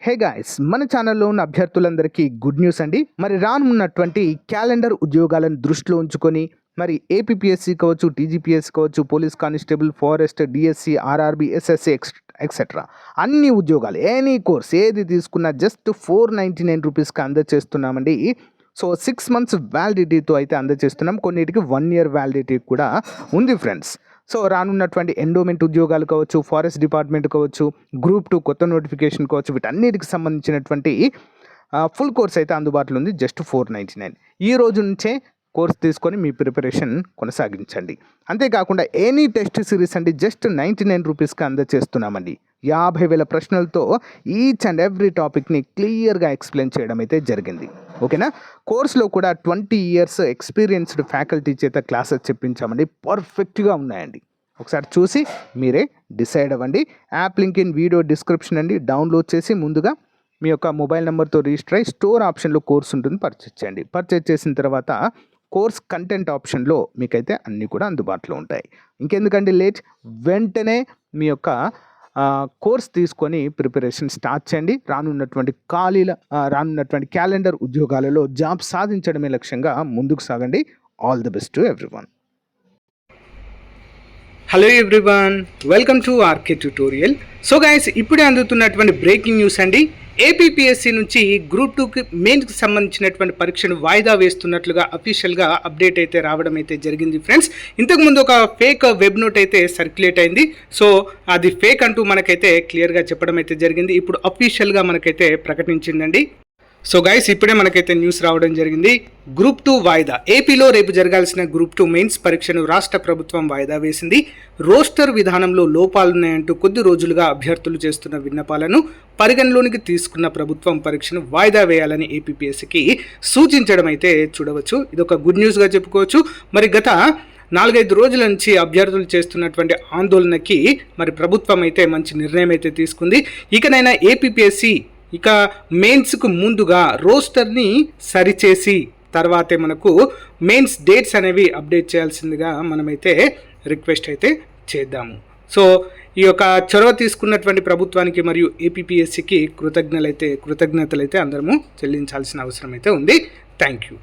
Hey guys, మన ఛానల్లో ఉన్న అభ్యర్థులందరికీ గుడ్ న్యూస్ అండి. మరి రానున్నటువంటి క్యాలెండర్ ఉద్యోగాలను దృష్టిలో ఉంచుకొని మరి ఏపీపీఎస్సీ కావచ్చు, టీజీపీఎస్సీ కావచ్చు, police constable, forest, DSC, RRB, SSC etcetera అన్ని ఉద్యోగాలు ఎనీ కోర్స్ ఏది తీసుకున్నా జస్ట్ 499 రూపీస్కి అందజేస్తున్నామండి. సో 6 months వ్యాలిడిటీతో అయితే అందజేస్తున్నాం. కొన్నిటికి 1 year వ్యాలిడిటీ కూడా ఉంది ఫ్రెండ్స్. సో రానున్నటువంటి ఎండోమెంట్ ఉద్యోగాలు కావచ్చు, ఫారెస్ట్ డిపార్ట్మెంట్ కావచ్చు, గ్రూప్ 2 కొత్త నోటిఫికేషన్ కావచ్చు, వీటన్నిటికి సంబంధించినటువంటి ఫుల్ కోర్స్ అయితే అందుబాటులో ఉంది. జస్ట్ 499. ఈ రోజు నుంచే కోర్స్ తీసుకొని మీ ప్రిపరేషన్ కొనసాగించండి. అంతేకాకుండా ఎనీ టెస్ట్ సిరీస్ అండి జస్ట్ 99 రూపీస్కి అందజేస్తున్నామండి. 50,000 ప్రశ్నలతో ఈచ్ అండ్ ఎవ్రీ టాపిక్ని క్లియర్గా ఎక్స్ప్లెయిన్ చేయడం అయితే జరిగింది. ఓకేనా. కోర్సులో కూడా 20 years ఎక్స్పీరియన్స్డ్ ఫ్యాకల్టీ చేత క్లాసెస్ చెప్పించామండి. పర్ఫెక్ట్గా ఉన్నాయండి. ఒకసారి చూసి మీరే డిసైడ్ అవ్వండి. App link in video description అండి. డౌన్లోడ్ చేసి ముందుగా మీ యొక్క మొబైల్ నెంబర్తో రిజిస్టర్ అయ్యి స్టోర్ ఆప్షన్లో కోర్స్ ఉంటుంది, పర్చేజ్ చేయండి. పర్చేజ్ చేసిన తర్వాత కోర్స్ కంటెంట్ ఆప్షన్లో మీకైతే అన్నీ కూడా అందుబాటులో ఉంటాయి. ఇంకెందుకండి లేట్, వెంటనే మీ యొక్క కోర్స్ తీసుకొని ప్రిపరేషన్ స్టార్ట్ చేయండి. రానున్నటువంటి క్యాలెండర్ ఉద్యోగాలలో జాబ్ సాధించడమే లక్ష్యంగా ముందుకు సాగండి. All the best to everyone. Hello everyone, welcome to RK tutorial. So guys, ఇప్పుడే అందుతున్నటువంటి బ్రేకింగ్ న్యూస్ అండి. ఏపీపీఎస్సీ నుంచి గ్రూప్ 2కి మెయిన్కి సంబంధించినటువంటి పరీక్షను వాయిదా వేస్తున్నట్లుగా అఫీషియల్గా అప్డేట్ అయితే రావడం అయితే జరిగింది ఫ్రెండ్స్. ఇంతకుముందు ఒక ఫేక్ వెబ్ నోట్ అయితే సర్క్యులేట్ అయింది. సో అది ఫేక్ అంటూ మనకైతే క్లియర్గా చెప్పడం అయితే జరిగింది. ఇప్పుడు అఫీషియల్గా మనకైతే ప్రకటించిందండి. సో గైస్, ఇప్పుడే మనకైతే న్యూస్ రావడం జరిగింది. గ్రూప్ 2 వాయిదా. ఏపీలో రేపు జరగాల్సిన గ్రూప్ 2 మెయిన్స్ పరీక్షను రాష్ట్ర ప్రభుత్వం వాయిదా వేసింది. రోస్టర్ విధానంలో లోపాలున్నాయంటూ కొద్ది రోజులుగా అభ్యర్థులు చేస్తున్న విన్నపాలను పరిగణలోనికి తీసుకున్న ప్రభుత్వం పరీక్షను వాయిదా వేయాలని ఏపీపీఎస్సీకి సూచించడం అయితే చూడవచ్చు. ఇదొక గుడ్ న్యూస్గా చెప్పుకోవచ్చు. మరి గత 4-5 రోజుల నుంచి అభ్యర్థులు చేస్తున్నటువంటి ఆందోళనకి మరి ప్రభుత్వం అయితే మంచి నిర్ణయం అయితే తీసుకుంది. ఇకనైనా ఏపీపీఎస్సీ ఇక మెయిన్స్కు ముందుగా రోస్టర్ని సరిచేసి తర్వాతే మనకు మెయిన్స్ డేట్స్ అనేవి అప్డేట్ చేయాల్సిందిగా మనమైతే రిక్వెస్ట్ అయితే చేద్దాము. సో ఈ యొక్క చొరవ తీసుకున్నటువంటి ప్రభుత్వానికి మరియు ఏపీపీఎస్సీకి కృతజ్ఞతలైతే అందరము చెల్లించాల్సిన అవసరం అయితే ఉంది. Thank you.